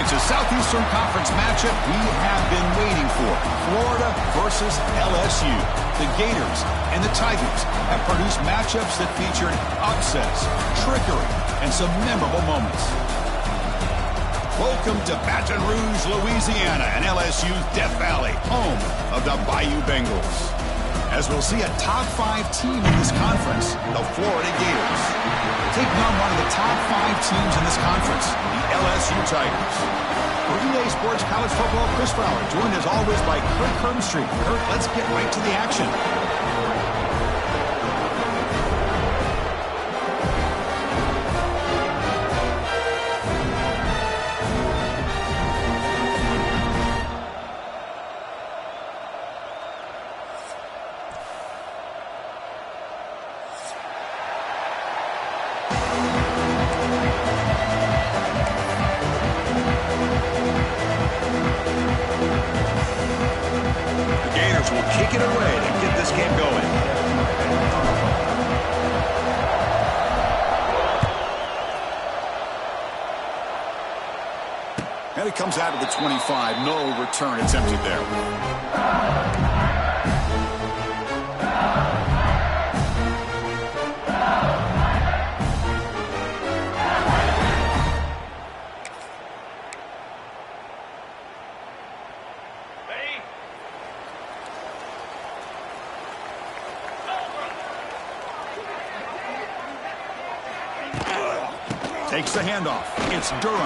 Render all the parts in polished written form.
It's a Southeastern Conference matchup we have been waiting for. Florida versus LSU. The Gators and the Tigers have produced matchups that featured upsets, trickery, and some memorable moments. Welcome to Baton Rouge, Louisiana, and LSU's Death Valley, home of the Bayou Bengals. As we'll see a top 5 team in this conference, the Florida Gators, taking on one of the top 5 teams in this conference, the LSU Tigers. For EA Sports College Football, Chris Fowler, joined as always by Kurt Kirkstreet. Kurt, let's get right to the action. Will kick it away to get this game going. And it comes out of the 25. No return. It's empty there. Takes the handoff. It's Durham.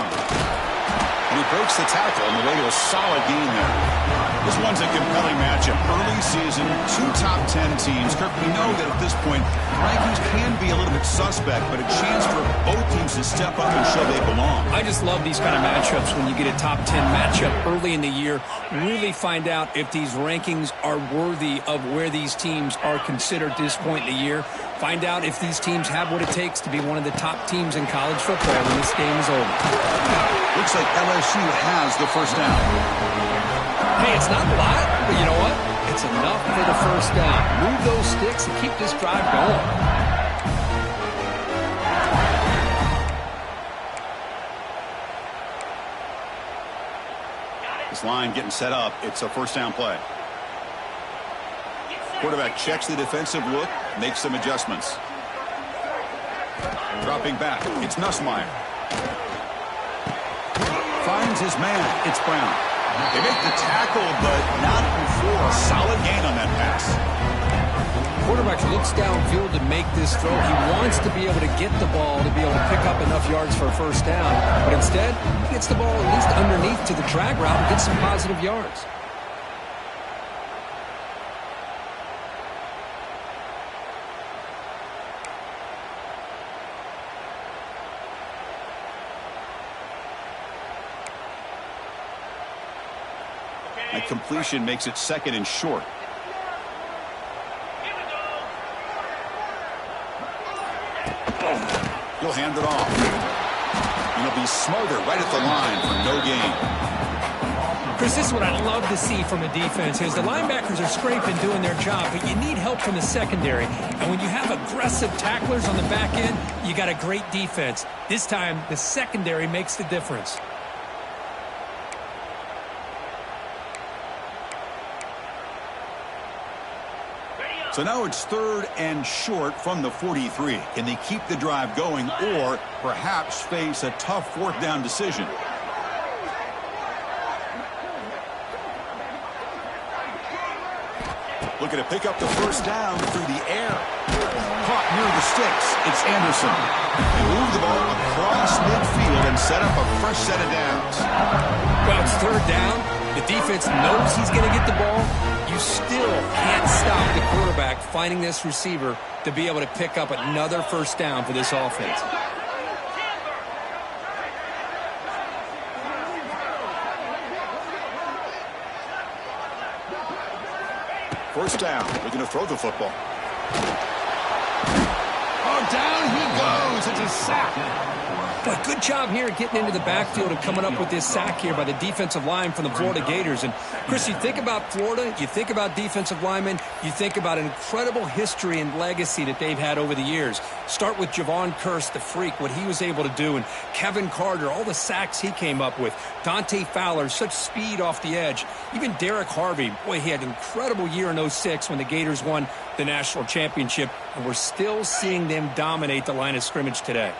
And he breaks the tackle on the way to a solid gain there. This one's a compelling matchup. Early season, 2 top 10 teams. Kirk, we know that at this point, rankings can be a little bit suspect, but a chance for both teams to step up and show they belong. I just love these kind of matchups when you get a top 10 matchup early in the year. Really find out if these rankings are worthy of where these teams are considered at this point in the year. Find out if these teams have what it takes to be one of the top teams in college football when this game is over. Looks like LSU has the first down. Hey, it's not a lot, but you know what? It's enough for the first down. Move those sticks and keep this drive going. This line getting set up. It's a first down play. Quarterback checks the defensive look, makes some adjustments. Dropping back, it's Nussmeier. Finds his man, it's Brown. They make the tackle, but not before a solid gain on that pass. Quarterback looks downfield to make this throw. He wants to be able to get the ball to be able to pick up enough yards for a first down, but instead, he gets the ball at least underneath to the drag route and gets some positive yards. That completion makes it second and short. He'll hand it off. And he'll be smothered right at the line for no gain. Chris, this is what I love to see from a defense is the linebackers are scraping, doing their job, but you need help from the secondary. And when you have aggressive tacklers on the back end, you got a great defense. This time, the secondary makes the difference. So now it's third and short from the 43. Can they keep the drive going or perhaps face a tough fourth down decision? Looking to pick up the first down through the air. Caught near the sticks. It's Anderson. They move the ball across midfield and set up a fresh set of downs. Well, it's third down. The defense knows he's going to get the ball. You still can't stop the quarterback finding this receiver to be able to pick up another first down for this offense. First down. Looking to throw the football. Oh, down he goes. It's a sack. But good job here getting into the backfield and coming up with this sack here by the defensive line from the Florida Gators. And, Chris, you think about Florida, you think about defensive linemen, you think about an incredible history and legacy that they've had over the years. Start with Javon Curse, the freak, what he was able to do, and Kevin Carter, all the sacks he came up with. Dante Fowler, such speed off the edge. Even Derek Harvey, boy, he had an incredible year in 06 when the Gators won the national championship, and we're still seeing them dominate the line of scrimmage today.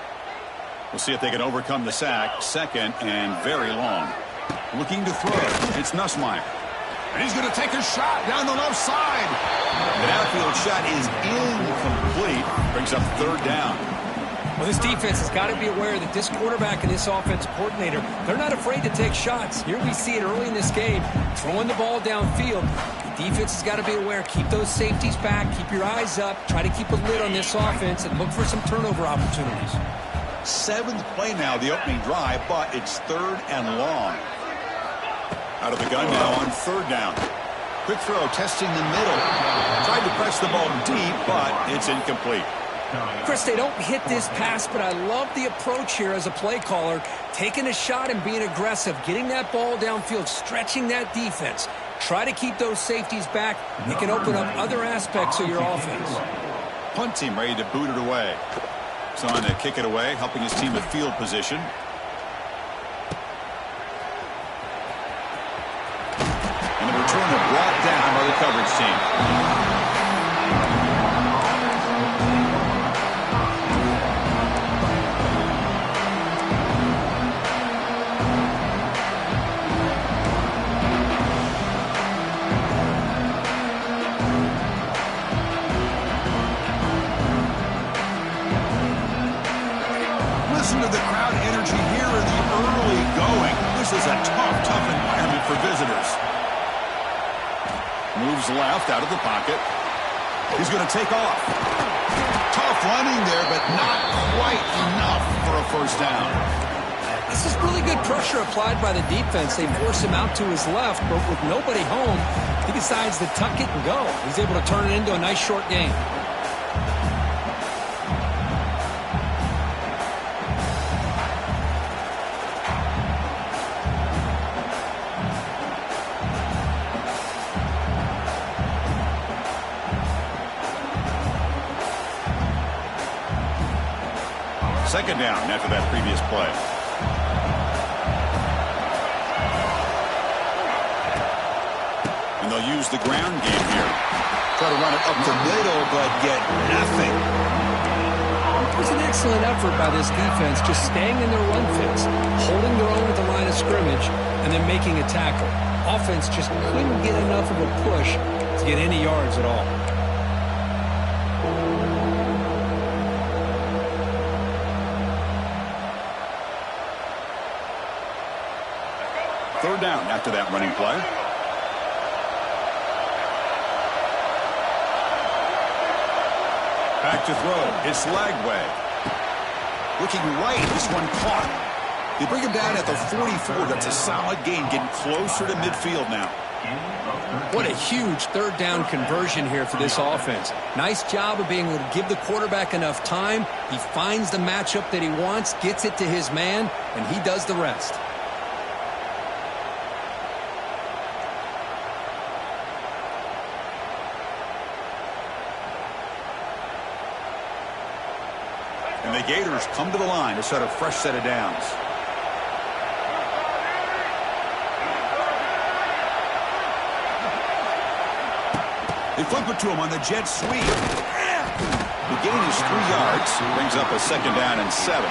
We'll see if they can overcome the sack. Second and very long. Looking to throw. It's Nussmeier. And he's going to take a shot down the left side. The outfield shot is incomplete. Brings up third down. Well, this defense has got to be aware that this quarterback and this offensive coordinator, they're not afraid to take shots. Here we see it early in this game, throwing the ball downfield. The defense has got to be aware. Keep those safeties back. Keep your eyes up. Try to keep a lid on this offense and look for some turnover opportunities. 7th play now, the opening drive, but it's third and long. Out of the gun now on third down. Quick throw, testing the middle. Tried to press the ball deep, but it's incomplete. Chris, they don't hit this pass, but I love the approach here as a play caller. Taking a shot and being aggressive, getting that ball downfield, stretching that defense. Try to keep those safeties back. It can open up other aspects of your offense. Punt team ready to boot it away. He's on to kick it away, helping his team with field position. And the returner brought down by the coverage team. Listen to the crowd energy here in the early going. This is a tough environment for visitors. Moves left out of the pocket. He's going to take off. Tough running there, but not quite enough for a first down. This is really good pressure applied by the defense. They force him out to his left, but with nobody home, he decides to tuck it and go. He's able to turn it into a nice short game. Second down after that previous play. And they'll use the ground game here. Try to run it up the middle, but get nothing. It was an excellent effort by this defense, just staying in their run fits, holding their own at the line of scrimmage, and then making a tackle. Offense just couldn't get enough of a push to get any yards at all. Third down after that running play. Back to throw. It's Lagway. Looking right. This one caught. They bring him down at the 44. That's a solid gain. Getting closer to midfield now. What a huge third down conversion here for this offense. Nice job of being able to give the quarterback enough time. He finds the matchup that he wants, gets it to his man, and he does the rest. And the Gators come to the line to set a fresh set of downs. They flip it to him on the jet sweep. The gain is 3 yards. Brings up a second down and 7.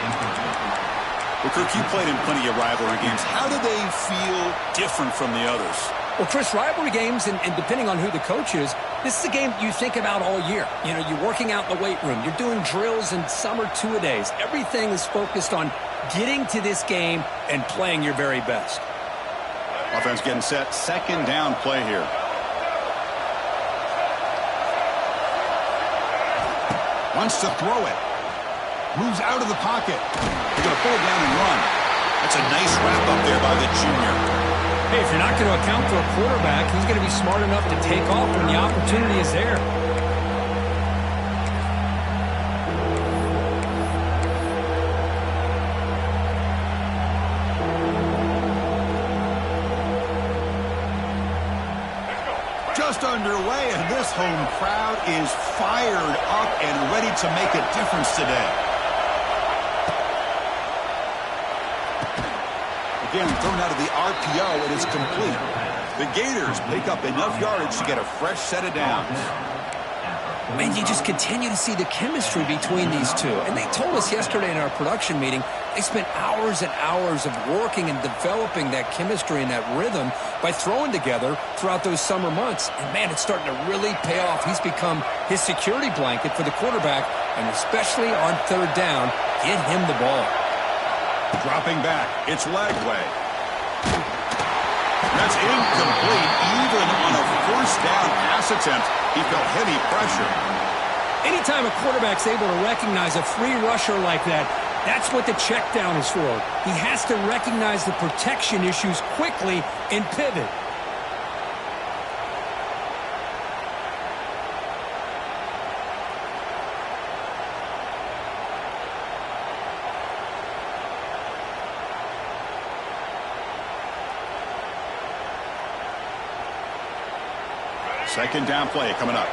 Well, Kirk, you played in plenty of rivalry games. How do they feel different from the others? Well, Chris, rivalry games, and depending on who the coach is, this is a game you think about all year. You know, you're working out in the weight room. You're doing drills in summer two-a-days. Everything is focused on getting to this game and playing your very best. Offense getting set. Second down play here. Wants to throw it. Moves out of the pocket. They're going to pull it down and run. That's a nice wrap up there by the junior. Hey, if you're not going to account for a quarterback, he's going to be smart enough to take off when the opportunity is there. just underway, and this home crowd is fired up and ready to make a difference today. Again, thrown out of the RPO, and it's complete. The Gators pick up enough yardage to get a fresh set of downs. Man, you just continue to see the chemistry between these two. And they told us yesterday in our production meeting, they spent hours and hours of working and developing that chemistry and that rhythm by throwing together throughout those summer months. And, man, it's starting to really pay off. He's become his security blanket for the quarterback, and especially on third down, get him the ball. Dropping back, it's Lagway. That's incomplete. Even on a first down pass attempt, he felt heavy pressure. Anytime a quarterback's able to recognize a free rusher like that, that's what the check down is for. He has to recognize the protection issues quickly and pivot. Second down play coming up.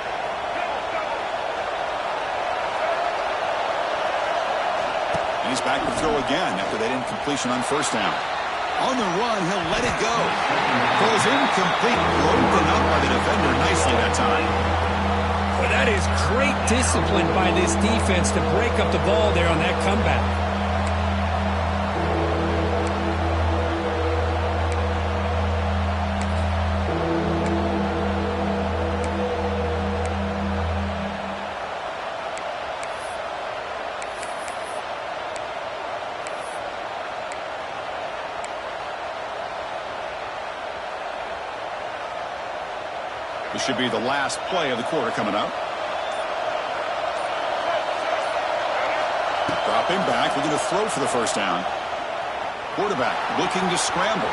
And he's back to throw again after that incompletion on first down. On the run, he'll let it go. Throws incomplete, broken up by the defender nicely that time. Well, that is great discipline by this defense to break up the ball there on that comeback. This should be the last play of the quarter coming up. Dropping back, looking to throw for the first down. Quarterback looking to scramble.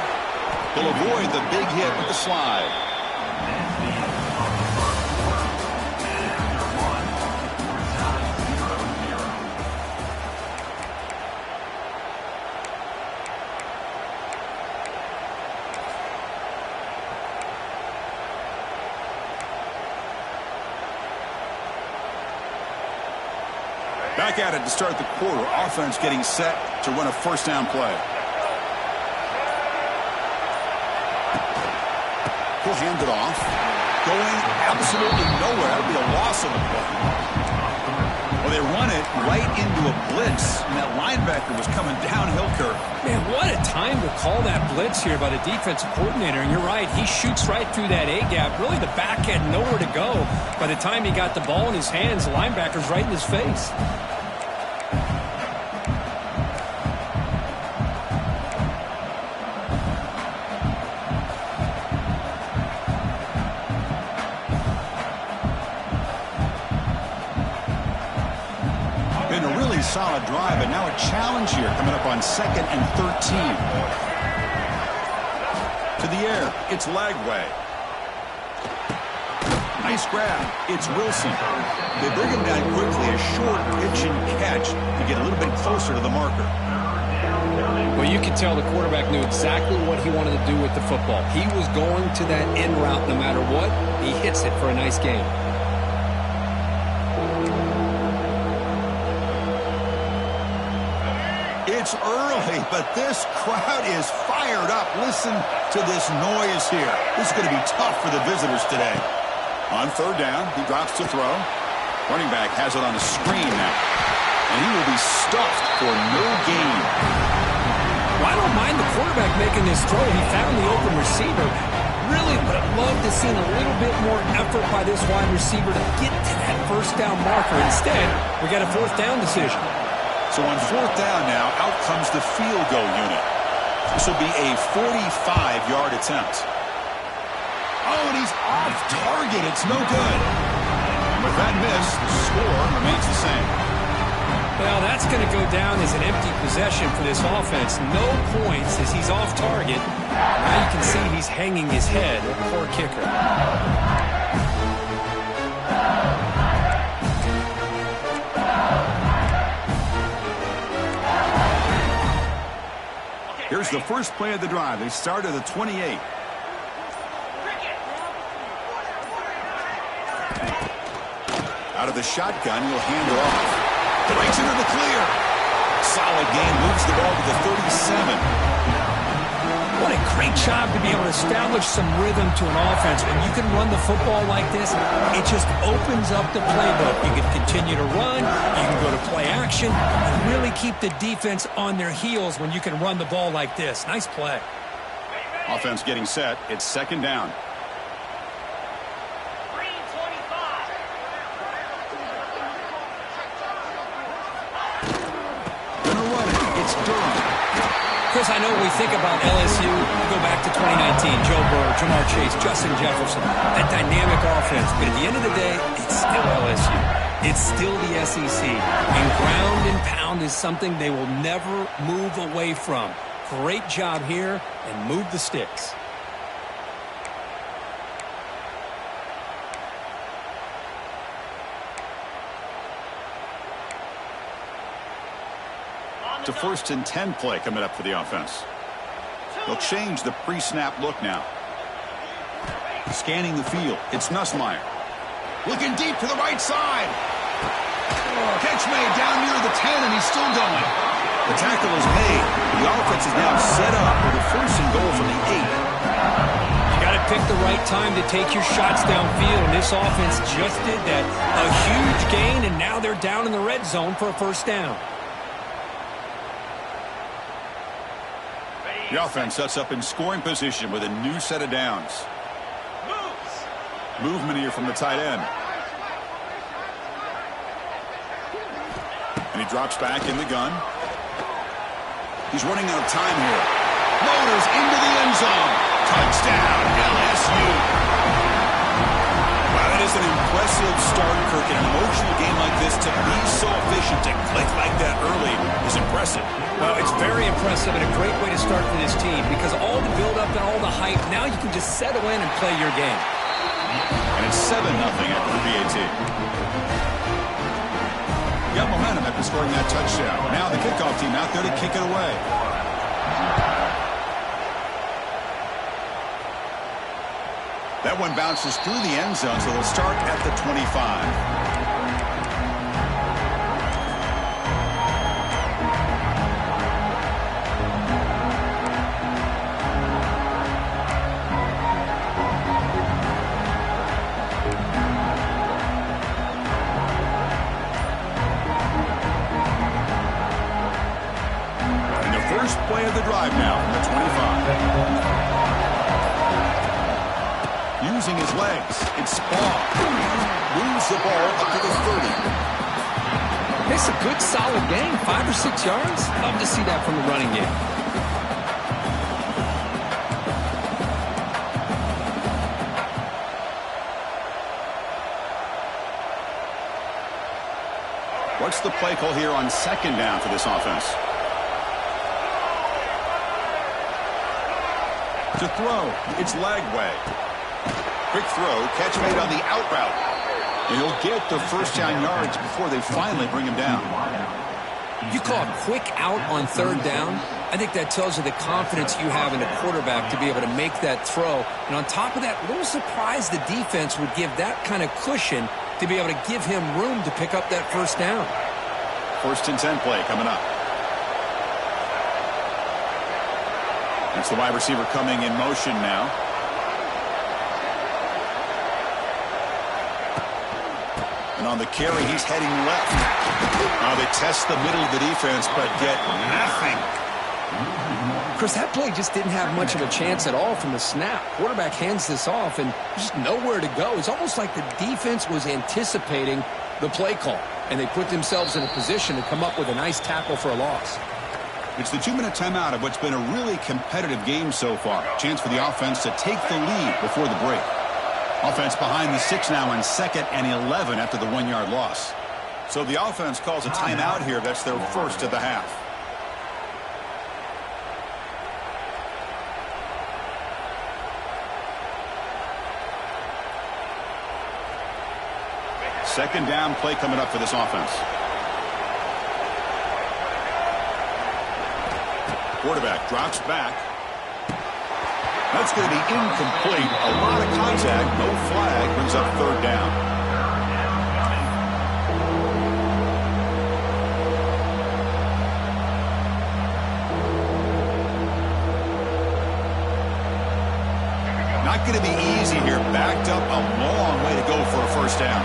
He'll avoid the big hit with the slide. Back at it to start the quarter. Offense getting set to run a first down play. He'll hand it off. Going absolutely nowhere. That would be a loss of the play. Well, they run it right into a blitz, and that linebacker was coming downhill curve. Man, what a time to call that blitz here by the defensive coordinator. And you're right, he shoots right through that A-gap. Really, the back had nowhere to go. By the time he got the ball in his hands, the linebacker's right in his face. Solid drive, and now a challenge here coming up on 2nd and 13. To the air, it's Lagway. Nice grab, it's Wilson. They bring him down quickly, a short pitch and catch to get a little bit closer to the marker. Well, you can tell the quarterback knew exactly what he wanted to do with the football. He was going to that end route no matter what. He hits it for a nice gain. It's early, but this crowd is fired up. Listen to this noise here. This is going to be tough for the visitors today. On third down, he drops to throw. Running back has it on a screen now. And he will be stuffed for no gain. Well, I don't mind the quarterback making this throw. He found the open receiver. Really would have loved to see a little bit more effort by this wide receiver to get to that first down marker. Instead, we got a fourth down decision. So on fourth down now, out comes the field goal unit. This will be a 45-yard attempt. Oh, and he's off target. It's no good. And with that miss, the score remains the same. Well, that's going to go down as an empty possession for this offense. No points as he's off target. Now you can see he's hanging his head. Poor kicker. Here's the first play of the drive. They start at the 28. Out of the shotgun, he'll hand it off. Breaks into the clear. Solid gain, moves the ball to the 37. What a great job to be able to establish some rhythm to an offense. When you can run the football like this, it just opens up the playbook. You can continue to run, you can go to play action, and really keep the defense on their heels when you can run the ball like this. Nice play. Offense getting set. It's second down. Chris, I know when we think about LSU, we go back to 2019, Joe Burrow, Jamar Chase, Justin Jefferson, that dynamic offense. But at the end of the day, it's still LSU. It's still the SEC. And ground and pound is something they will never move away from. Great job here, and move the sticks. To 1st and 10 play coming up for the offense. They'll change the pre-snap look now. Scanning the field. It's Nussmeier. Looking deep to the right side. Catch made down near the 10, and he's still going. The tackle is made. The offense is now set up with a 1st and goal from the 8. You got to pick the right time to take your shots downfield, and this offense just did that. A huge gain, and now they're down in the red zone for a 1st down. The offense sets up in scoring position with a new set of downs. Movement here from the tight end. And he drops back in the gun. He's running out of time here. Motors into the end zone. Touchdown, LSU. Wow, that is an impressive start, Kirk. In an emotional game like this, to be so efficient, to click like that early is impressive. Well, it's very impressive and a great way to start for this team because all the build-up and all the hype, now you can just settle in and play your game. And it's 7-0 after the PAT. Got momentum after scoring that touchdown. Now the kickoff team out there to kick it away. That one bounces through the end zone, so they'll start at the 25. Play of the drive now from the 25. Using his legs, it's Spall. Moves the ball up to the 30. It's a good, solid game. 5 or 6 yards. Love to see that from the running game. What's the play call here on 2nd down for this offense? To throw, it's Lagway. Quick throw, catch made on the out route. And he'll get the 1st down yards before they finally bring him down. You call a quick out on 3rd down. I think that tells you the confidence you have in a quarterback to be able to make that throw. And on top of that, a little surprised the defense would give that kind of cushion to be able to give him room to pick up that 1st down. 1st and 10 play coming up. It's the wide receiver coming in motion now. And on the carry, he's heading left. Now they test the middle of the defense, but get nothing. Chris, that play just didn't have much of a chance at all from the snap. Quarterback hands this off, and just nowhere to go. It's almost like the defense was anticipating the play call, and they put themselves in a position to come up with a nice tackle for a loss. It's the 2-minute timeout of what's been a really competitive game so far. Chance for the offense to take the lead before the break. Offense behind the 6 now in 2nd and 11 after the 1-yard loss. So the offense calls a timeout here. That's their 1st of the half. Second down play coming up for this offense. Quarterback drops back. That's going to be incomplete. A lot of contact, no flag, brings up 3rd down. going to be easy here. Backed up a long way to go for a first down.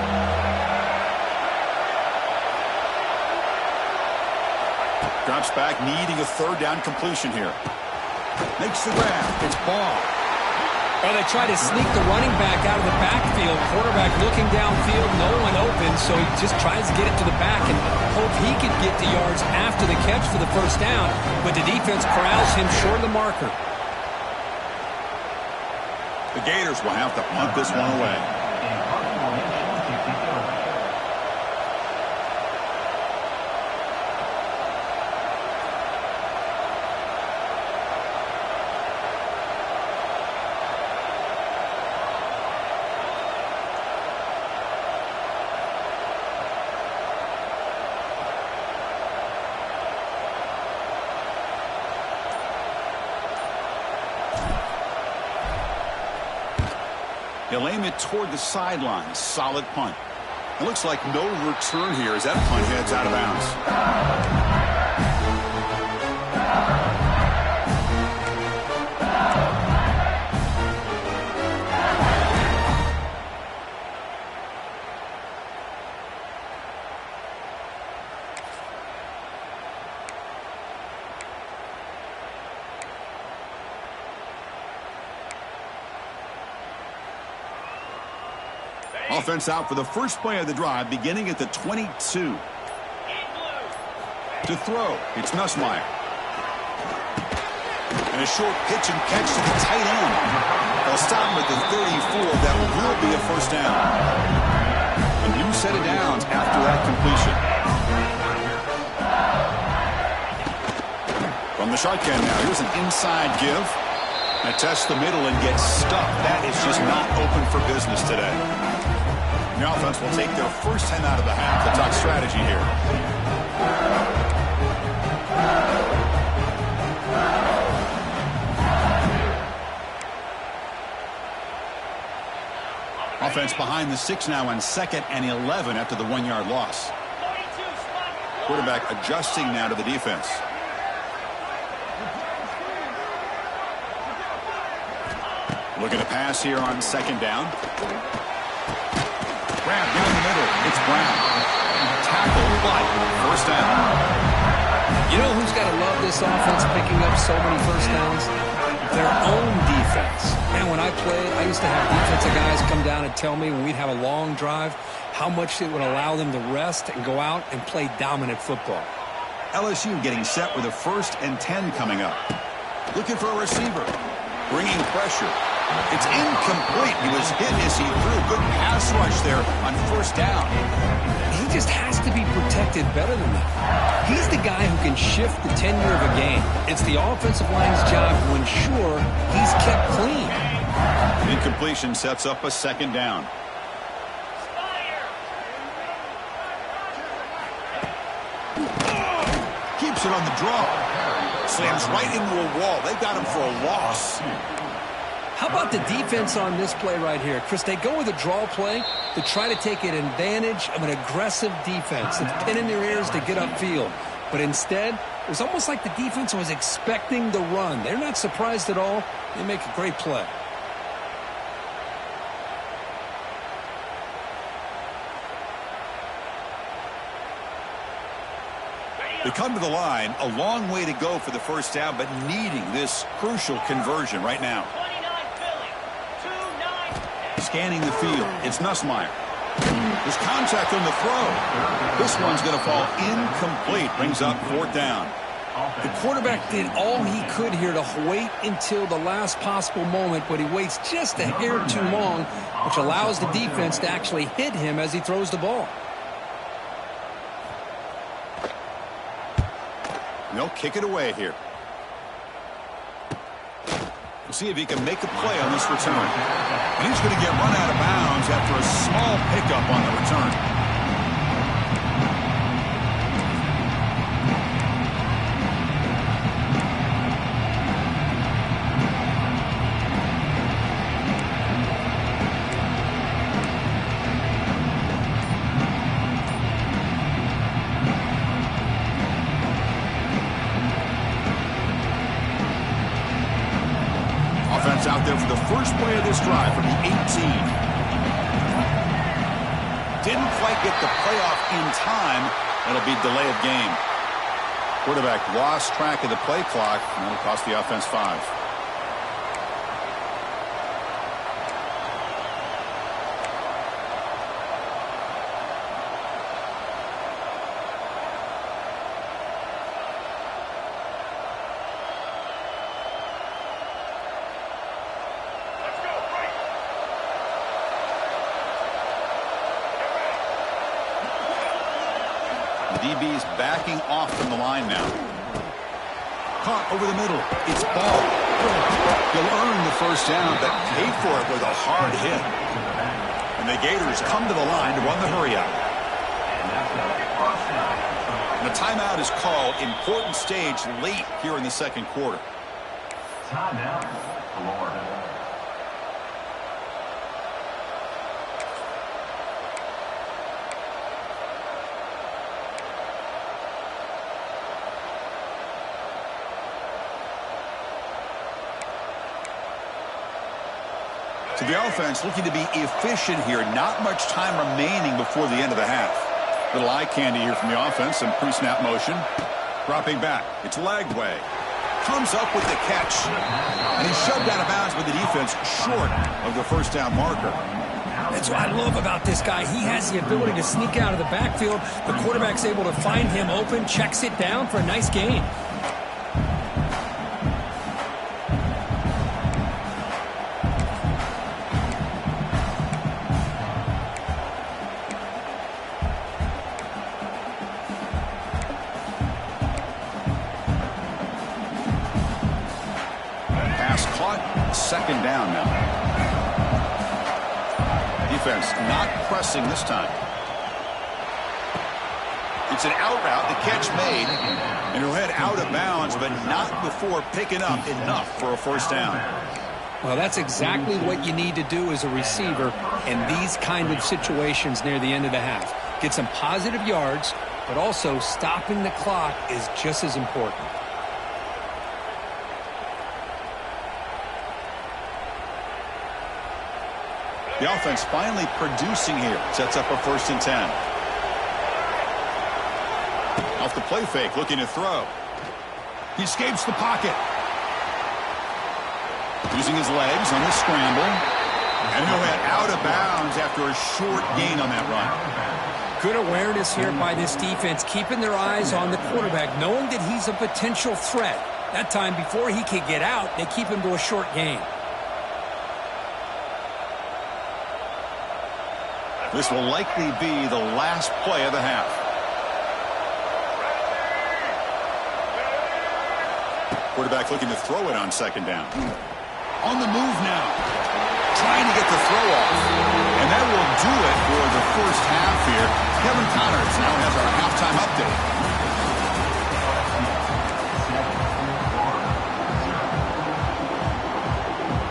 Drops back, needing a third down completion here. Makes the grab. It's Ball. Well, they try to sneak the running back out of the backfield. Quarterback looking downfield, no one open, so he just tries to get it to the back and hope he could get the yards after the catch for the first down, but the defense corrals him short of the marker. The Gators will have to punt this one away. He'll aim it toward the sideline. Solid punt. It looks like no return here as that punt heads out of bounds. Offense out for the first play of the drive, beginning at the 22. To throw, it's Nussmeier. And a short pitch and catch to the tight end. They'll stop him at the 34. That will be a first down. A new set of downs after that completion. From the shotgun now, here's an inside give. And test the middle and get stuck. That is just not open for business today. The offense will take their first 10 out of the half. The top strategy here. Offense behind the 6 now on 2nd and 11 after the 1-yard loss. Quarterback adjusting now to the defense. Looking to pass here on 2nd down. Grab down the middle. It's Brown. Tackle, but first down. You know who's got to love this offense picking up so many first downs? Their own defense. And when I played, I used to have defensive guys come down and tell me when we'd have a long drive how much it would allow them to rest and go out and play dominant football. LSU getting set with a 1st and 10 coming up. Looking for a receiver. Bringing pressure. It's incomplete. He was hit as he threw. Good pass rush there on first down. He just has to be protected better than that. He's the guy who can shift the tenure of a game. It's the offensive line's job to ensure he's kept clean. Incompletion sets up a 2nd down. Keeps it on the draw. Slams right into a wall. They got him for a loss. How about the defense on this play right here? Chris, they go with a draw play to try to take an advantage of an aggressive defense that's pinning their ears to get upfield. But instead, it was almost like the defense was expecting the run. They're not surprised at all. They make a great play. They come to the line, a long way to go for the first down, but needing this crucial conversion right now. Scanning the field, it's Nussmeier. There's contact on the throw. This one's going to fall incomplete. Brings up 4th down. The quarterback did all he could here to wait until the last possible moment, but he waits just a hair too long, which allows the defense to actually hit him as he throws the ball. They'll kick it away here. We'll see if he can make a play on this return. And he's going to get run out of bounds after a small pickup on the return. there for the first play of this drive from the 18. Didn't quite get the playoff in time. That'll be delay of game. Quarterback lost track of the play clock, and that'll cost the offense 5. DB's backing off from the line now. Caught over the middle. It's ball. He'll earn the first down, but paid for it with a hard hit. And the Gators come to the line to run the hurry out. And the timeout is called. Important stage late here in the second quarter. Timeout, Florida. So the offense looking to be efficient here. Not much time remaining before the end of the half. Little eye candy here from the offense. Some pre-snap motion. Dropping back. It's lagged way. Comes up with the catch. And he's shoved out of bounds with the defense short of the first down marker. That's what I love about this guy. He has the ability to sneak out of the backfield. The quarterback's able to find him open, checks it down for a nice gain. Second down now. Defense not pressing this time. It's an out route. The catch made. And he'll head out of bounds, but not before picking up enough for a first down. Well, that's exactly what you need to do as a receiver in these kind of situations near the end of the half. Get some positive yards, but also stopping the clock is just as important. The offense finally producing here. Sets up a 1st and 10. Off the play fake, looking to throw. He escapes the pocket. Using his legs on the scramble. And he'll head out of bounds after a short gain on that run. Good awareness here by this defense, keeping their eyes on the quarterback, knowing that he's a potential threat. That time, before he can get out, they keep him to a short gain. This will likely be the last play of the half. Quarterback looking to throw it on second down. On the move now. Trying to get the throw off. And that will do it for the first half here. Kevin Connors now has our halftime update.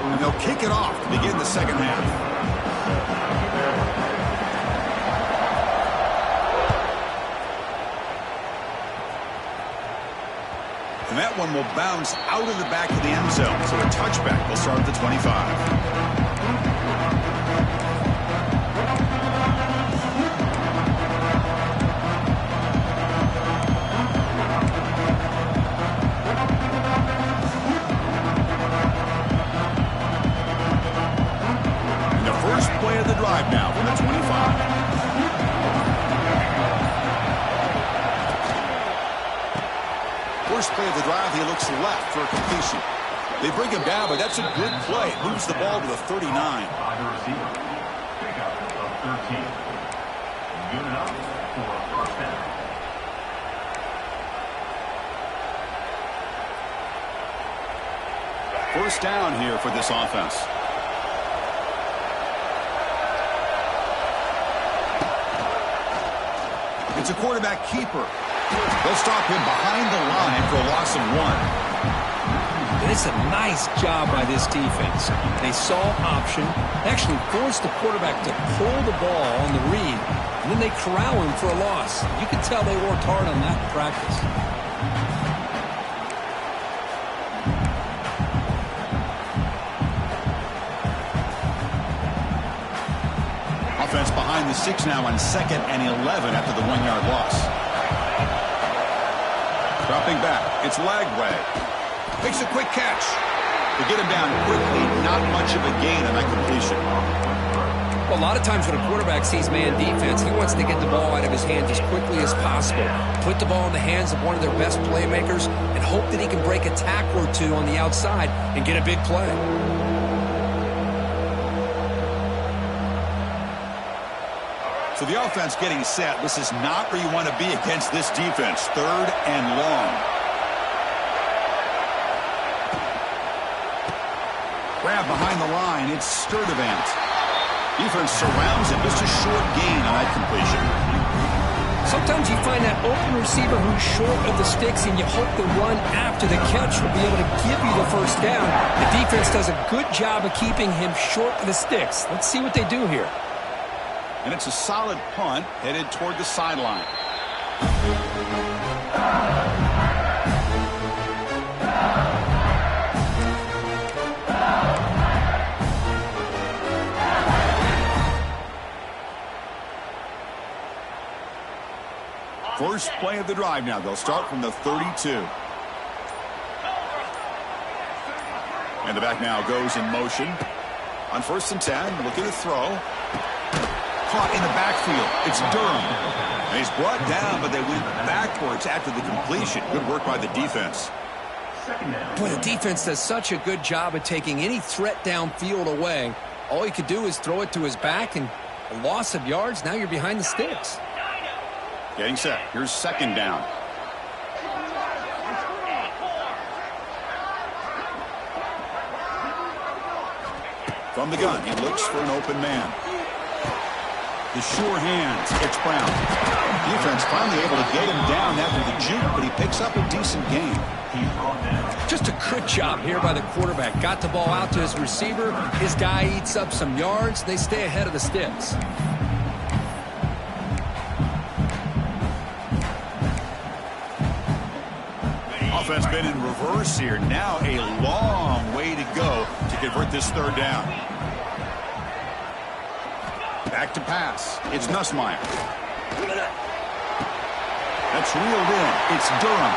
And they'll kick it off to begin the second half. And that one will bounce out of the back of the end zone. So a touchback will start at the 25. And the first play of the drive now from the 25. First play of the drive, he looks left for a completion. They bring him down, but that's a good play. It moves the ball to the 39. By the receiver. Pickup of 13. Good enough for a first down. First down here for this offense. It's a quarterback keeper. They'll stop him behind the line for a loss of 1. And it's a nice job by this defense. They saw option, actually forced the quarterback to pull the ball on the read, and then they corral him for a loss. You can tell they worked hard on that in practice. offense behind the 6 now on 2nd and 11 after the 1-yard loss. Dropping back. It's Lagway. Makes a quick catch. To get him down quickly, not much of a gain on that completion. Well, a lot of times when a quarterback sees man defense, he wants to get the ball out of his hands as quickly as possible. Put the ball in the hands of one of their best playmakers and hope that he can break a tackle or two on the outside and get a big play. So the offense getting set. This is not where you want to be against this defense. 3rd and long. Grab behind the line. It's Sturdivant. Defense surrounds him. Just a short gain on that completion. Sometimes you find that open receiver who's short of the sticks, and you hope the run after the catch will be able to give you the first down. The defense does a good job of keeping him short of the sticks. Let's see what they do here. And it's a solid punt headed toward the sideline. First play of the drive now. They'll start from the 32. And the back now goes in motion. On 1st and 10, looking to throw. Caught in the backfield. It's Durham. And he's brought down, but they went backwards after the completion. Good work by the defense. Boy, the defense does such a good job of taking any threat downfield away. All he could do is throw it to his back, and a loss of yards, now you're behind the sticks. Getting set. Here's 2nd down. From the gun, he looks for an open man. The sure hands. It's Brown. Defense finally able to get him down after the juke, but he picks up a decent gain. Just a good job here by the quarterback. Got the ball out to his receiver. His guy eats up some yards. They stay ahead of the sticks. Offense been in reverse here. Now a long way to go to convert this 3rd down. Back to pass. It's Nussmeier. That's reeled in. It's Durham.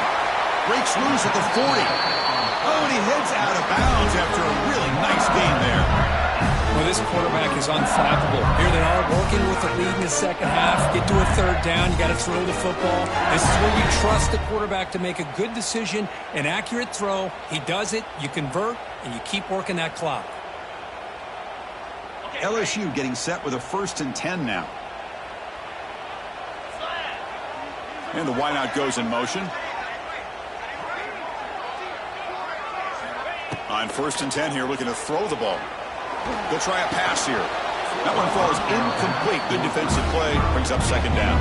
Breaks loose at the 40. Oh, and he heads out of bounds after a really nice game there. Well, this quarterback is unflappable. Here they are working with the lead in the 2nd half. Get to a 3rd down. You got to throw the football. This is where you trust the quarterback to make a good decision, an accurate throw. He does it, you convert, and you keep working that clock. LSU getting set with a 1st and 10 now. And the wideout goes in motion. On 1st and 10 here, looking to throw the ball. They'll try a pass here. That one falls incomplete. Good defensive play. Brings up 2nd down.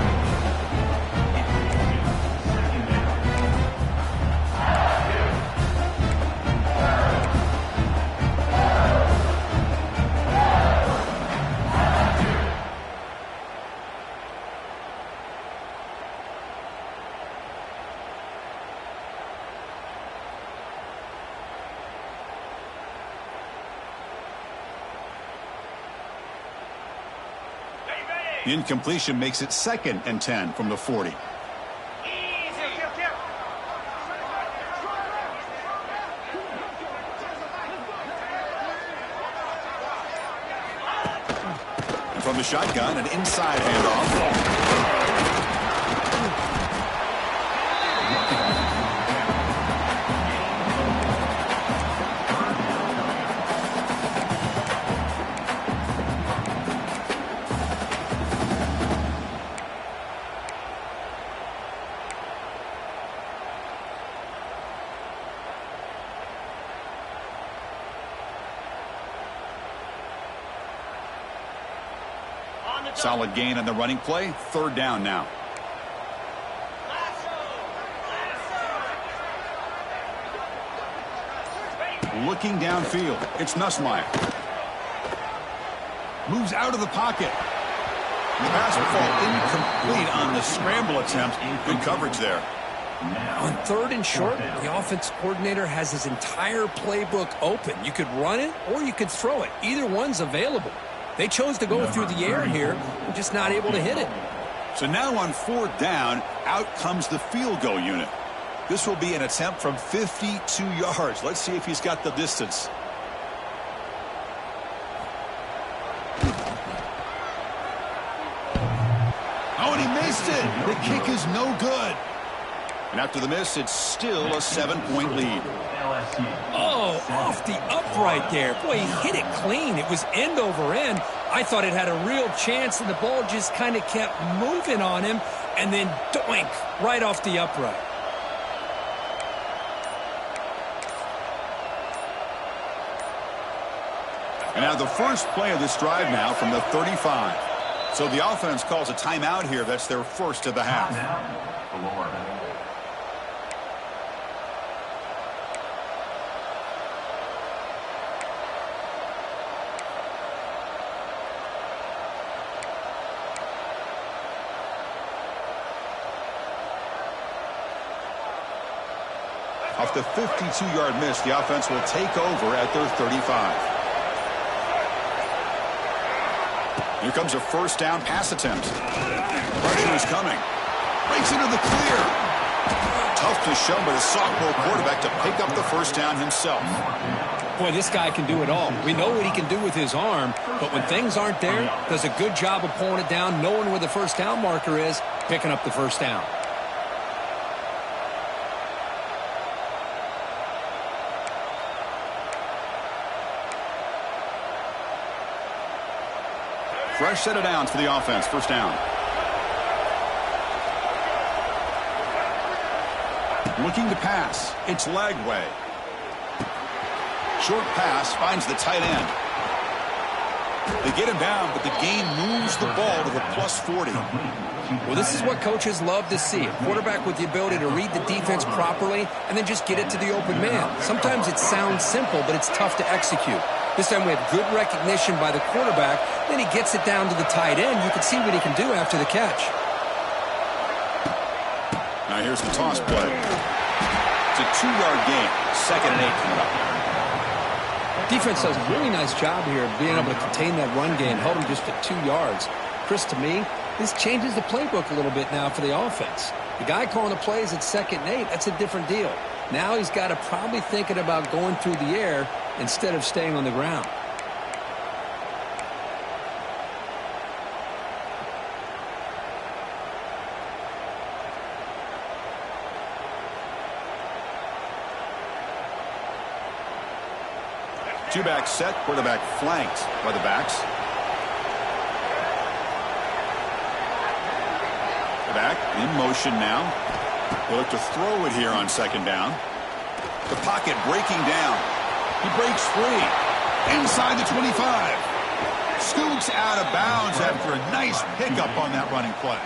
The incompletion makes it 2nd and 10 from the 40. And from the shotgun, an inside handoff. Solid gain on the running play. 3rd down now. Looking downfield. It's Nussmeier. Moves out of the pocket. The pass will fall incomplete on the scramble attempt. Good coverage there. On 3rd and short, the offense coordinator has his entire playbook open. You could run it or you could throw it. Either one's available. They chose to go through the air here and just not able to hit it. So now on 4th down, out comes the field goal unit. This will be an attempt from 52 yards. Let's see if he's got the distance. Oh, and he missed it. The kick is no good. And after the miss, it's still a 7-point lead. Oh, off the upright there. Boy, he hit it clean. It was end over end. I thought it had a real chance, and the ball just kind of kept moving on him, and then doink, right off the upright. And now the first play of this drive now from the 35. So the offense calls a timeout here. That's their first of the half. Off the 52-yard miss, the offense will take over at their 35. Here comes a first down pass attempt. Pressure is coming. Breaks into the clear. Toughness shown by the sophomore quarterback to pick up the first down himself. Boy, this guy can do it all. We know what he can do with his arm, but when things aren't there, does a good job of pulling it down, knowing where the first down marker is, picking up the first down. Fresh set of downs for the offense. First down. Looking to pass. It's Lagway. Short pass finds the tight end. They get him down, but the gain moves the ball to the +40. Well, this is what coaches love to see. A quarterback with the ability to read the defense properly and then just get it to the open man. Sometimes it sounds simple, but it's tough to execute. This time we have good recognition by the quarterback. Then he gets it down to the tight end. You can see what he can do after the catch. Now here's the toss play. It's a 2-yard gain. 2nd and 8 coming up. Defense does a really nice job here of being able to contain that run game. Held him just at 2 yards. Chris, to me, this changes the playbook a little bit now for the offense. The guy calling the plays at 2nd and 8, that's a different deal. Now he's got to probably thinking about going through the air instead of staying on the ground. Two-back set, quarterback flanked by the backs. The back in motion now. They look to throw it here on 2nd down. The pocket breaking down. He breaks free. Inside the 25. Scoots out of bounds after a nice pickup on that running play.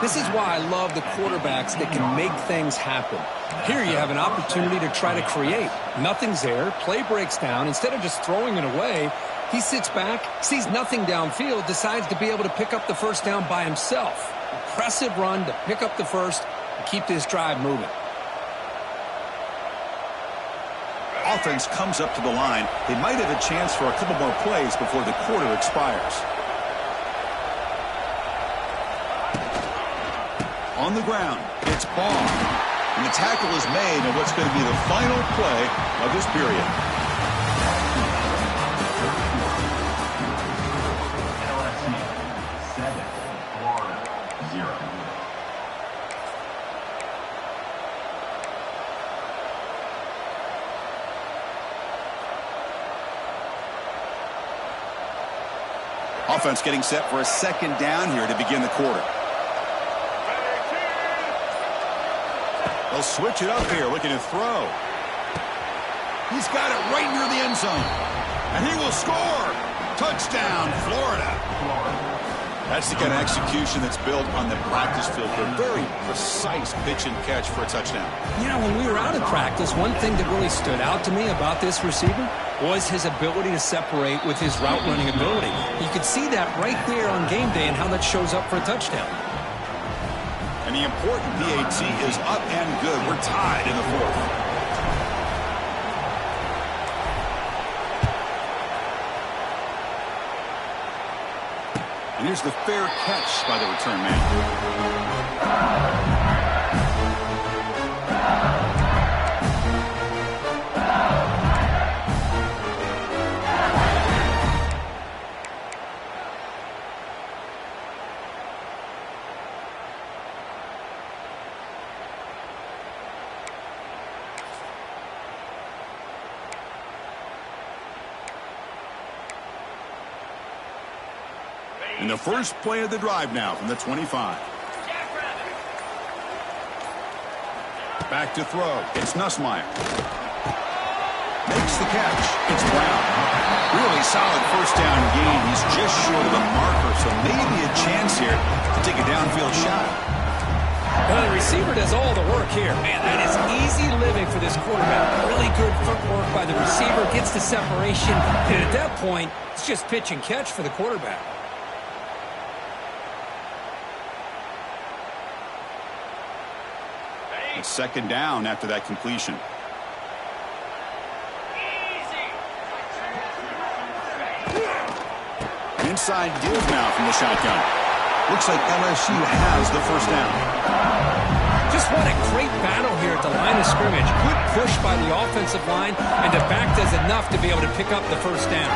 This is why I love the quarterbacks that can make things happen. Here you have an opportunity to try to create. Nothing's there. Play breaks down. Instead of just throwing it away, he sits back, sees nothing downfield, decides to be able to pick up the first down by himself. Impressive run to pick up the first and keep this drive moving. Offense comes up to the line. They might have a chance for a couple more plays before the quarter expires. On the ground, it's Ball. And the tackle is made on what's going to be the final play of this period. LSU 7, Florida 0. Offense getting set for a 2nd down here to begin the quarter. They'll switch it up here, looking to throw. He's got it right near the end zone. And he will score. Touchdown, Florida. That's the kind of execution that's built on the practice field. A very precise pitch and catch for a touchdown. You know, when we were out of practice, one thing that really stood out to me about this receiver was his ability to separate with his route running ability. You could see that right there on game day and how that shows up for a touchdown. And the important PAT is up and good. We're tied in the 4th. And here's the fair catch by the return man. In the first play of the drive now from the 25. Back to throw. It's Nussmeier. Makes the catch. It's Brown. Really solid first down gain. He's just short of the marker, so maybe a chance here to take a downfield shot. Well, the receiver does all the work here. Man, that is easy living for this quarterback. Really good footwork by the receiver. Gets the separation. And at that point, it's just pitch and catch for the quarterback. It's second down after that completion. Inside deals now from the shotgun. Looks like LSU has the first down. Just what a great battle here at the line of scrimmage. Good push by the offensive line, and the back does enough to be able to pick up the first down.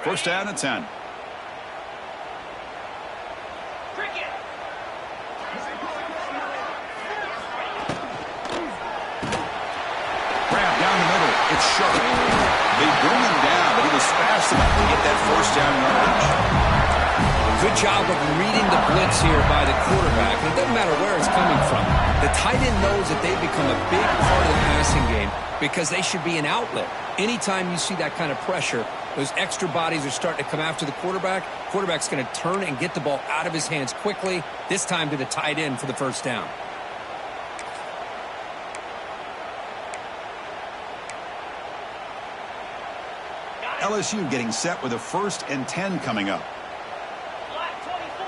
First down and 10. Grab down the middle. It's sharp. They bring him down, but he was fast enough to get that first down yardage. Good job of reading the blitz here by the quarterback. And it doesn't matter where it's coming from. The tight end knows that they've become a big part of the passing game because they should be an outlet. Anytime you see that kind of pressure, those extra bodies are starting to come after the quarterback. Quarterback's going to turn and get the ball out of his hands quickly, this time to the tight end for the first down. LSU getting set with a 1st and 10 coming up. Black 24.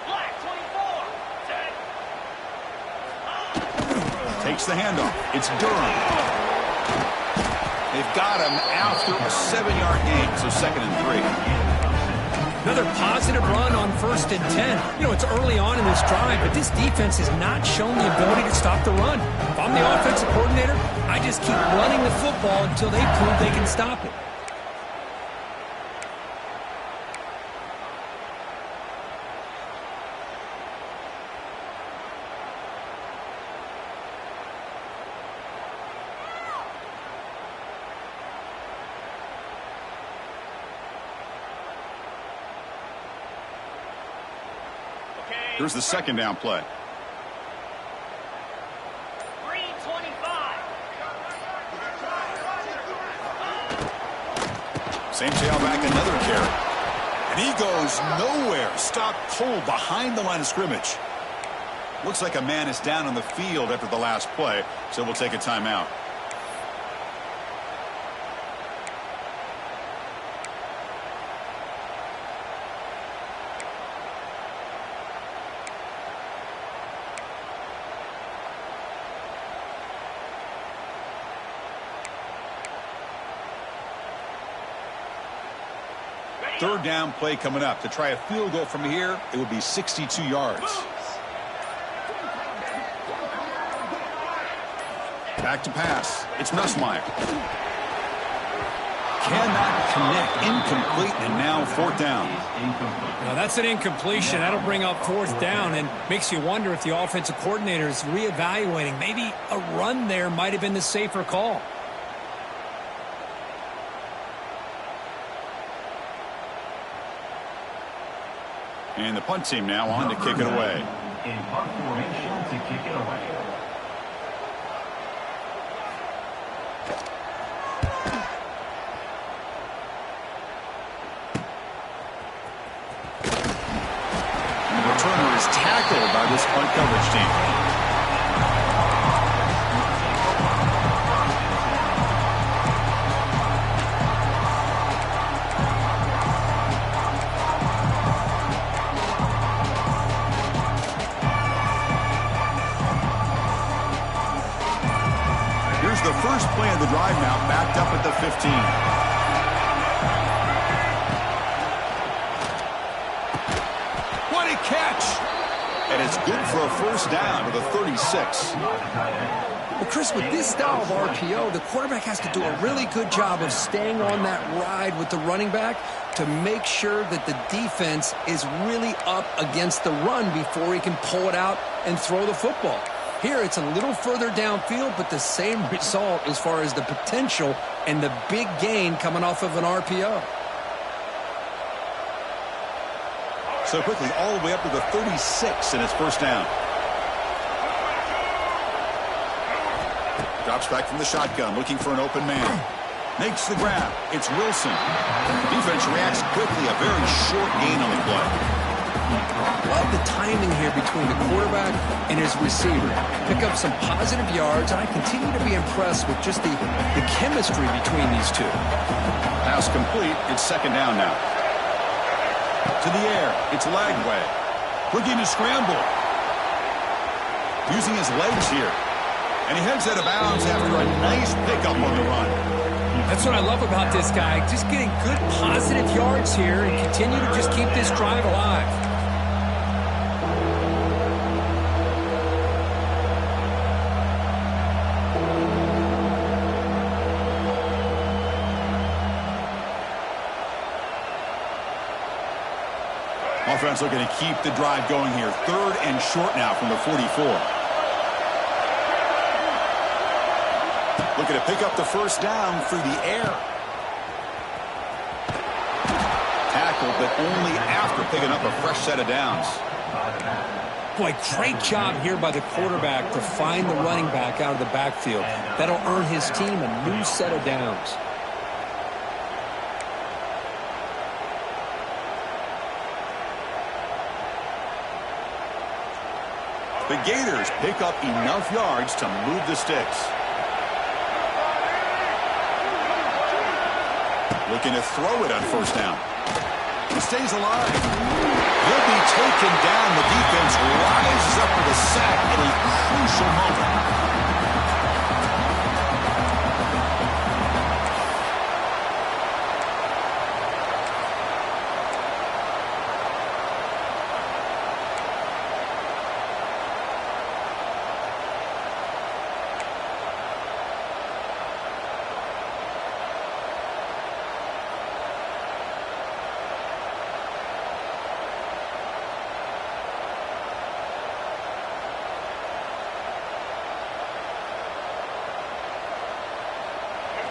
Black 24. Takes the handoff. It's Durham. They've got him after a 7-yard gain, so 2nd and 3. Another positive run on 1st and 10. You know, it's early on in this drive, but this defense has not shown the ability to stop the run. If I'm the offensive coordinator, I just keep running the football until they prove they can stop it. Here's the 2nd down play. 325. Same tailback, another carry. And he goes nowhere. Stopped cold behind the line of scrimmage. Looks like a man is down on the field after the last play, so we'll take a timeout. Third down play coming up. To try a field goal from here, it would be 62 yards. Back to pass. It's Nussmeier. Cannot connect. Incomplete, and now 4th down. Now that's an incompletion. That'll bring up 4th down and makes you wonder if the offensive coordinator is reevaluating. Maybe a run there might have been the safer call. And the punt team now on to kick it away. In punt formation to kick it away. And the returner is tackled by this punt coverage team. the first play of the drive now, backed up at the 15. What a catch! And it's good for a first down to the 36. Well, Chris, with this style of RPO, the quarterback has to do a really good job of staying on that ride with the running back to make sure that the defense is really up against the run before he can pull it out and throw the football. Here, it's a little further downfield, but the same result as far as the potential and the big gain coming off of an RPO. So quickly, all the way up to the 36 in its first down. Drops back from the shotgun, looking for an open man. Makes the grab. It's Wilson. Defense reacts quickly. A very short gain on the play. Love the timing here between the quarterback and his receiver. Pick up some positive yards, and I continue to be impressed with just the chemistry between these two. Pass complete. It's second down now. To the air. It's Lagway. Looking to scramble. Using his legs here. And he heads out of bounds after a nice pickup on the run. That's what I love about this guy. Just getting good positive yards here and continue to just keep this drive alive. Offense looking to keep the drive going here. Third and short now from the 44. Looking to pick up the first down through the air. Tackled, but only after picking up a fresh set of downs. Boy, great job here by the quarterback to find the running back out of the backfield. That'll earn his team a new set of downs. The Gators pick up enough yards to move the sticks. Looking to throw it on first down. He stays alive. He'll be taken down. The defense rises up with a sack at a crucial moment.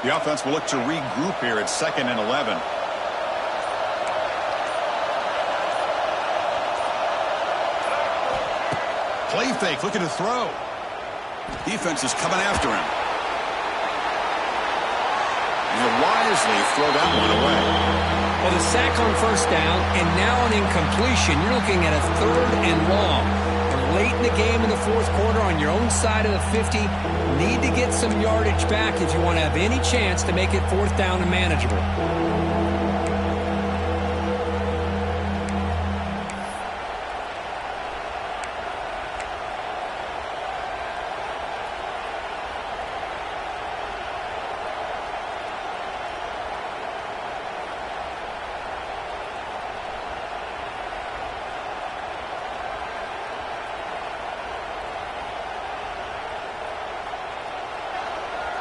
The offense will look to regroup here at 2nd and 11. Play fake, looking to throw. Defense is coming after him. And he'll wisely throw that one away. Well, the sack on first down, and now an incompletion. You're looking at a 3rd and long. We're late in the game in the 4th quarter on your own side of the 50. Need to get some yardage back if you want to have any chance to make it 4th down and manageable.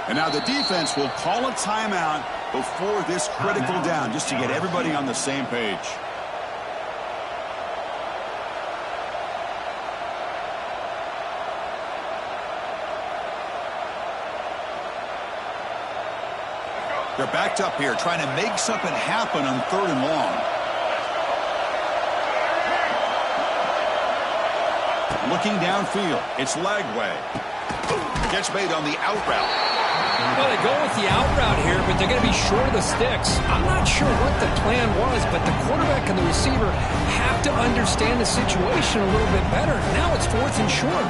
And now the defense will call a timeout before this critical down, just to get everybody on the same page. They're backed up here, trying to make something happen on 3rd and long. Looking downfield, it's Lagway. Gets made on the out route. Well, they go with the out route here, but they're going to be short of the sticks. I'm not sure what the plan was, but the quarterback and the receiver have to understand the situation a little bit better. Now it's 4th and short.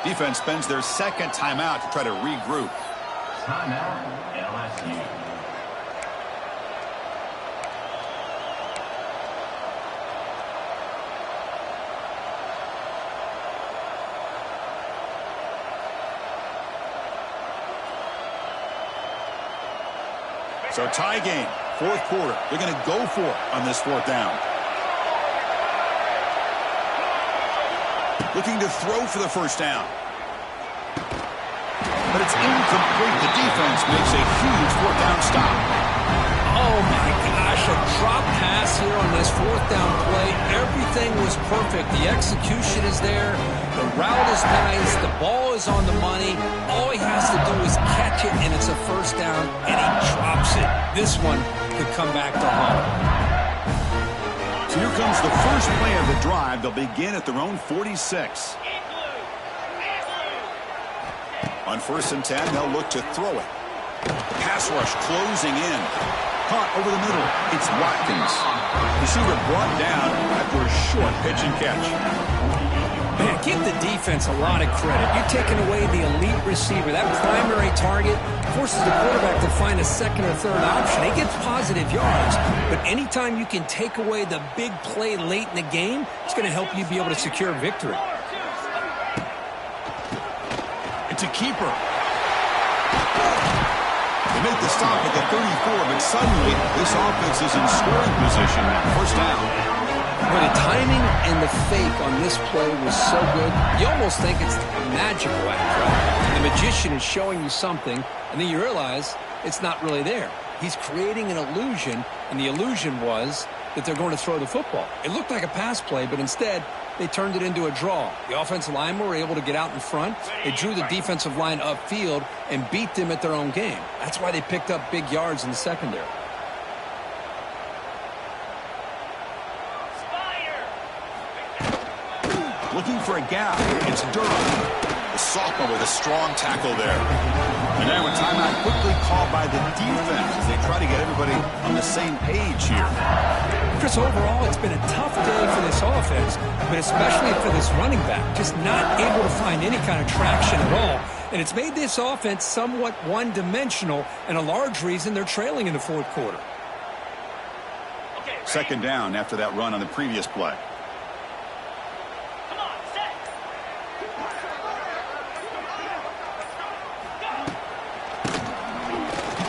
Defense spends their second timeout to try to regroup. Timeout, LSU. So tie game, fourth quarter. They're going to go for it on this fourth down. Looking to throw for the first down. But it's incomplete. The defense makes a huge fourth down stop. Oh, my gosh, a drop pass here on this fourth down play. Everything was perfect. The execution is there. The route is nice. The ball is on the money. All he has to do is catch it, and it's a first down, and he drops it. This one could come back to haunt. So here comes the first play of the drive. They'll begin at their own 46. On 1st and 10, they'll look to throw it. The pass rush closing in. Caught over the middle. It's Watkins. Receiver brought down after a short pitch and catch. Man, give the defense a lot of credit. You're taking away the elite receiver. That primary target forces the quarterback to find a second or third option. He gets positive yards, but anytime you can take away the big play late in the game, it's going to help you be able to secure victory. It's a keeper. They make the stop at the 34, but suddenly this offense is in scoring position now. First down. But the timing and the fake on this play was so good, you almost think it's magical after all. The magician is showing you something, and then you realize it's not really there. He's creating an illusion, and the illusion was that they're going to throw the football. It looked like a pass play, but instead, they turned it into a draw. The offensive linemen were able to get out in front. They drew the defensive line upfield and beat them at their own game. That's why they picked up big yards in the secondary. Looking for a gap. It's Durham. The sophomore with a strong tackle there. And now a timeout quickly called by the defense as they try to get everybody on the same page here. Chris, overall, it's been a tough day for this offense, but especially for this running back. Just not able to find any kind of traction at all. And it's made this offense somewhat one-dimensional, and a large reason they're trailing in the fourth quarter. Second down after that run on the previous play.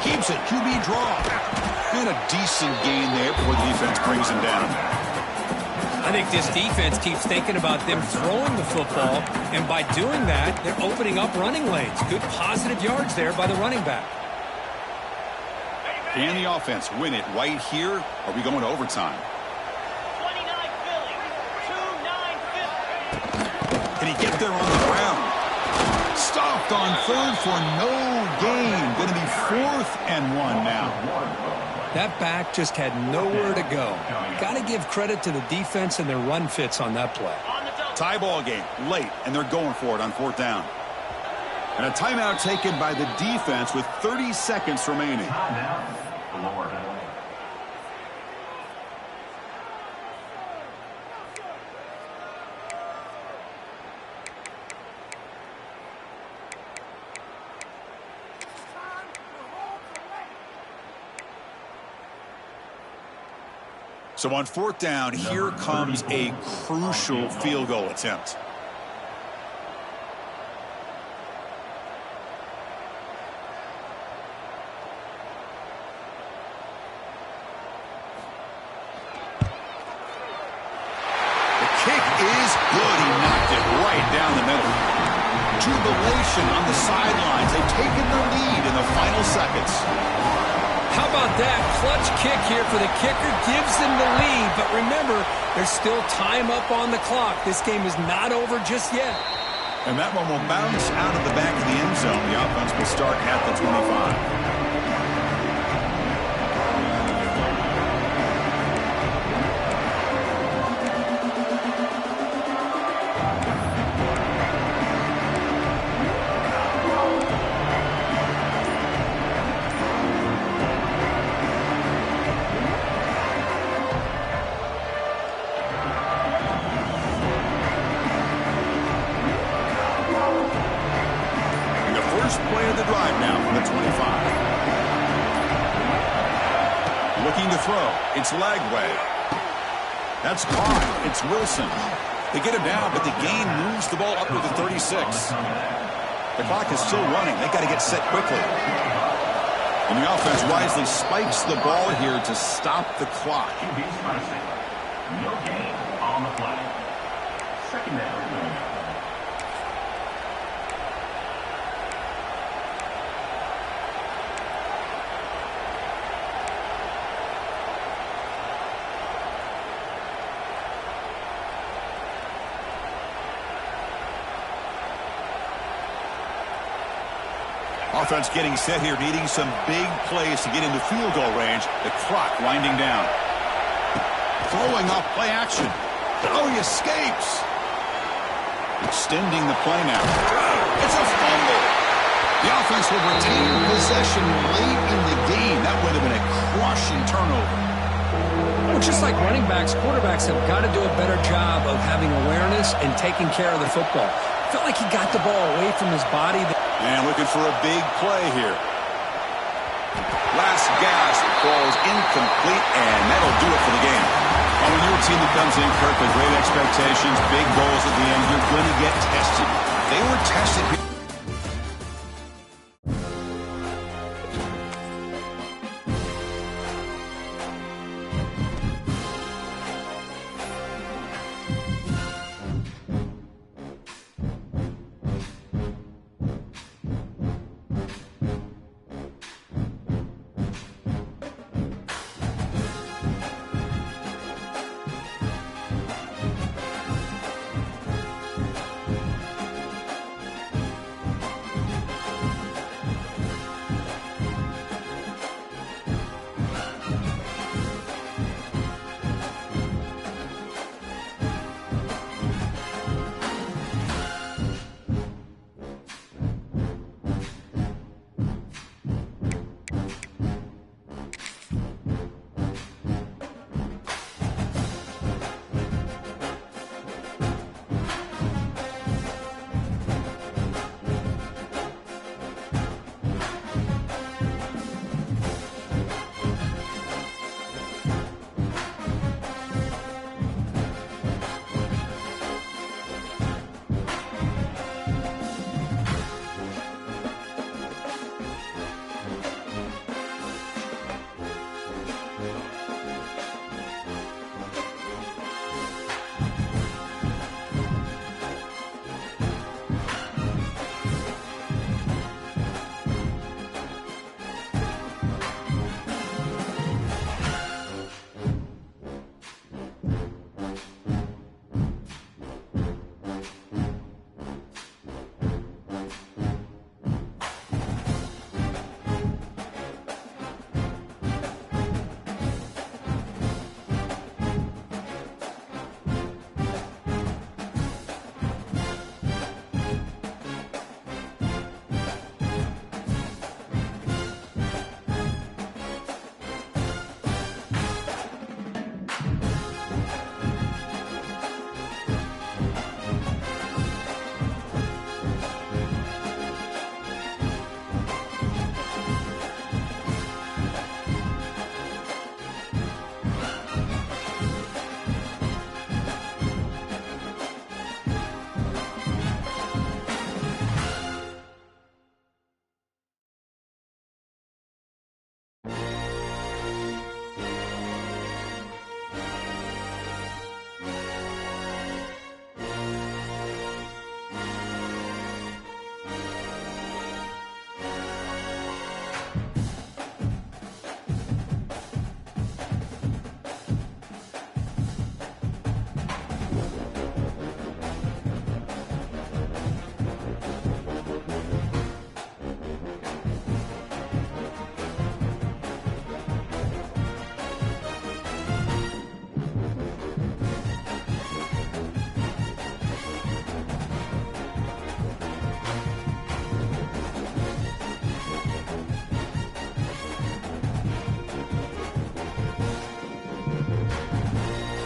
Keeps it, QB draw. And a decent gain there before the defense brings him down. I think this defense keeps thinking about them throwing the football, and by doing that, they're opening up running lanes. Good positive yards there by the running back. Can the offense win it right here? Or are we going to overtime? 29 Philly, 2-9 Can he get there on the ground? Stopped on third for no gain. Going to be 4th and 1 now. That back just had nowhere to go. Got to give credit to the defense and their run fits on that play. Tie ball game late, and they're going for it on 4th down. And a timeout taken by the defense with 30 seconds remaining. So on 4th down, here comes a crucial field goal attempt. The kick is good. He knocked it right down the middle. Jubilation on the sidelines. They've taken the lead in the final seconds. How about that? Clutch kick here for the kicker. Gives them the lead. But remember, there's still time up on the clock. This game is not over just yet. And that one will bounce out of the back of the end zone. The offense will start at the 25. Looking to throw. It's Lagway. That's caught. It's Wilson. They get him down, but the gain moves the ball up to the 36. The clock is still running. They got to get set quickly. And the offense wisely spikes the ball here to stop the clock. No gain on the play. Second down. Offense getting set here, needing some big plays to get into field goal range. The clock winding down. Throwing off play action. Oh, he escapes. Extending the play now. It's a fumble. The offense will retain possession late in the game. That would have been a crushing turnover. Well, just like running backs, quarterbacks have got to do a better job of having awareness and taking care of the football. Felt like he got the ball away from his body. And looking for a big play here. Last gasp falls incomplete, and that'll do it for the game. Well, when you're a team that comes in, Kirk, with great expectations, big goals at the end, you're going to get tested. They were tested here.